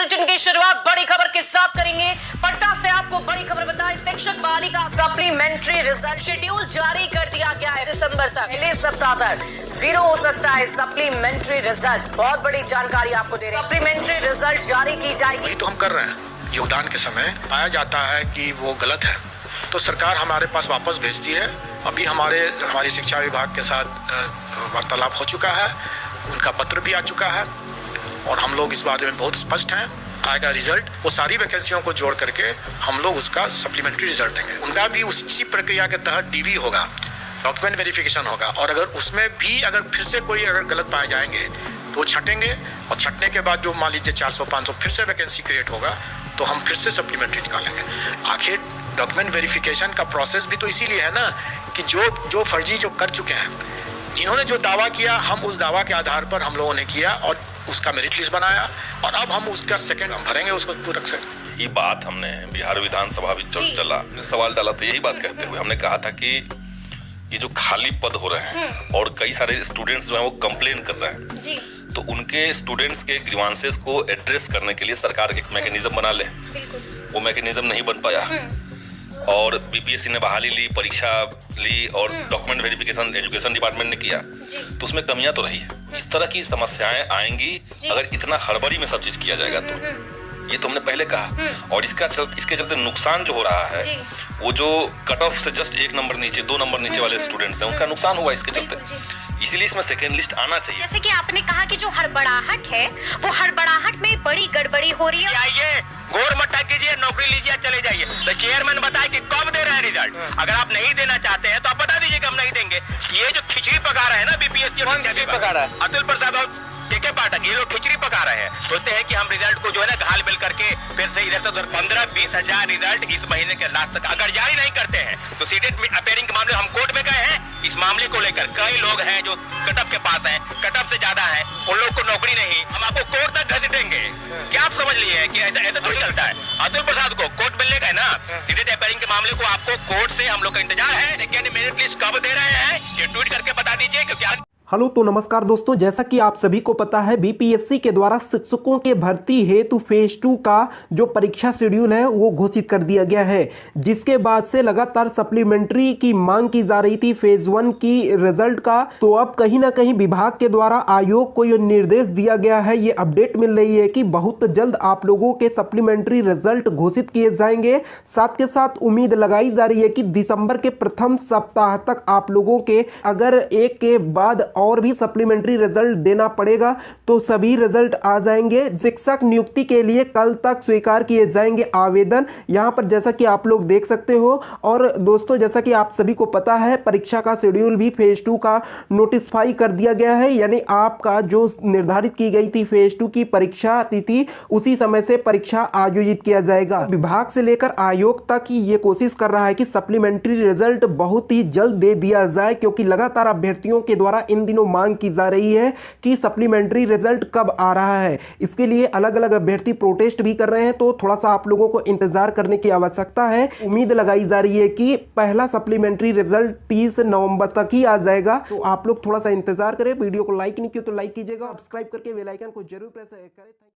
Bulletin की शुरुआत बड़ी खबर के साथ करेंगे। पटना से आपको बड़ी खबर बताएं, शिक्षक बहाली का सप्लीमेंट्री रिजल्ट शेड्यूल जारी कर दिया गया है। दिसंबर तक, अगले सप्ताह तक 0 हो सकता है सप्लीमेंट्री रिजल्ट। बहुत बड़ी जानकारी आपको दे रहे हैं, सप्लीमेंट्री रिजल्ट जारी की जाएगी। तो हम कर रहे हैं, योगदान के समय पाया जाता है कि वो गलत है तो सरकार हमारे पास वापस भेजती है। अभी हमारी शिक्षा विभाग के साथ वार्तालाप हो चुका है, उनका पत्र भी आ चुका है और हम लोग इस बारे में बहुत स्पष्ट हैं। आएगा रिजल्ट, वो सारी वैकेंसियों को जोड़ करके हम लोग उसका सप्लीमेंट्री रिजल्ट देंगे। उनका भी इसी प्रक्रिया के तहत डीवी होगा, डॉक्यूमेंट वेरिफिकेशन होगा और अगर उसमें भी फिर से कोई गलत पाए जाएंगे तो वो छटेंगे और छटने के बाद जो मान लीजिए 400-500 फिर से वैकेंसी क्रिएट होगा तो हम फिर से सप्लीमेंट्री निकालेंगे। आखिर डॉक्यूमेंट वेरिफिकेशन का प्रोसेस भी तो इसीलिए है ना कि जो फर्जी जो कर चुके हैं, जिन्होंने जो दावा किया, हम उस दावा के आधार पर हम लोगों ने किया और उसका मेरिट लिस्ट बनाया और अब हम उसका सेकंड हम भरेंगे उसको पूरक से। ये बात हमने बिहार विधानसभा भी चला सवाल डाला था, यही बात कहते हुए हमने कहा था कि ये जो खाली पद हो रहे हैं और कई सारे स्टूडेंट्स जो हैं वो कंप्लेन कर रहे हैं जी। तो उनके स्टूडेंट्स के ग्रीवांसेस को एड्रेस करने के लिए सरकार एक मैकेनिज्म बना ले। वो मैकेनिज्म नहीं बन पाया और बीपीएससी ने बहाली ली, परीक्षा ली और डॉक्यूमेंट वेरिफिकेशन एजुकेशन डिपार्टमेंट ने किया तो उसमें कमियां तो रही है। इस तरह की समस्याएं आएंगी अगर इतना हड़बड़ी में सब चीज किया जाएगा तो। ये तो हमने पहले कहा और इसके चलते नुकसान जो हो रहा है वो जो कट ऑफ से जस्ट 1 नंबर नीचे 2 नंबर नीचे वाले स्टूडेंट्स हैं उनका नुकसान हुआ इसके चलते। इसीलिए इसमें सेकेंड लिस्ट आना चाहिए। जैसे कि आपने कहा कि जो हड़बड़ाहट है वो हड़बड़ाहट में बड़ी गड़बड़ी हो रही है। आइए घोर मट्टा कीजिए, नौकरी लीजिए, चले जाइए। तो चेयरमैन बताए कि कब दे रहे हैं रिजल्ट। अगर आप नहीं देना चाहते हैं तो आप बता दीजिए कि हम नहीं देंगे। ये जो खिचड़ी पका रहे हैं ना बीपीएससी पका रहा है अतुल प्रसाद और के पाठक, ये लोग खिचड़ी पका रहे हैं। सोचते हैं कि हम रिजल्ट को जो है ना घाल मिल करके फिर से इधर से उधर 15-20 हजार रिजल्ट इस महीने के लास्ट तक अगर जारी नहीं करते हैं तो सीटेट अपेयरिंग के मामले हम कोर्ट में गए हैं। इस मामले को लेकर कई लोग हैं जो कटअप के पास हैं, कटअप से ज्यादा है, उन लोग को नौकरी नहीं, हम आपको कोर्ट तक घसीटेंगे। क्या आप समझ लिए कि ऐसा थोड़ी चलता है। अतुल प्रसाद को कोर्ट मिलने का है ना, सीटेट अपेयरिंग के मामले को आपको कोर्ट से हम लोग का इंतजार है। सेकेंड मेरिट लिस्ट कब दे रहे हैं ये ट्वीट करके बता दीजिए क्योंकि हेलो तो नमस्कार दोस्तों, जैसा कि आप सभी को पता है बीपीएससी के द्वारा शिक्षकों के भर्ती हेतु फेज 2 का जो परीक्षा शेड्यूल है वो घोषित कर दिया गया है, जिसके बाद से लगातार सप्लीमेंट्री की मांग की जा रही थी फेज 1 की रिजल्ट का। तो अब कहीं ना कहीं विभाग के द्वारा आयोग को ये निर्देश दिया गया है, ये अपडेट मिल रही है कि बहुत जल्द आप लोगों के सप्लीमेंट्री रिजल्ट घोषित किए जाएंगे। साथ के साथ उम्मीद लगाई जा रही है कि दिसंबर के प्रथम सप्ताह तक आप लोगों के अगर एक के बाद और भी सप्लीमेंट्री रिजल्ट देना पड़ेगा तो सभी रिजल्ट आ जाएंगे। शिक्षक नियुक्ति के लिए कल तक स्वीकार किए जाएंगे आवेदन, यहां पर जैसा कि आप लोग देख सकते हो। और दोस्तों जैसा कि आप सभी को पता है परीक्षा का शेड्यूल भी फेज 2 का नोटिफाई कर दिया गया है, यानी आपका जो निर्धारित की गई थी फेज 2 की परीक्षा तिथि उसी समय से परीक्षा आयोजित किया जाएगा। विभाग से लेकर आयोग तक ये कोशिश कर रहा है कि सप्लीमेंट्री रिजल्ट बहुत ही जल्द दे दिया जाए, क्योंकि लगातार अभ्यर्थियों के द्वारा इन दिनों मांग की जा रही है कि सप्लीमेंट्री रिजल्ट कब आ रहा है। इसके लिए अलग अलग अभ्यर्थी प्रोटेस्ट भी कर रहे हैं, तो थोड़ा सा आप लोगों को इंतजार करने की आवश्यकता है। उम्मीद लगाई जा रही है कि पहला सप्लीमेंट्री रिजल्ट 30 नवंबर तक ही आ जाएगा, तो आप लोग थोड़ा सा इंतजार करें। वीडियो को लाइक नहीं किया तो लाइक कीजिएगा, सब्सक्राइब करके बेल आइकन को जरूर प्रेस करें।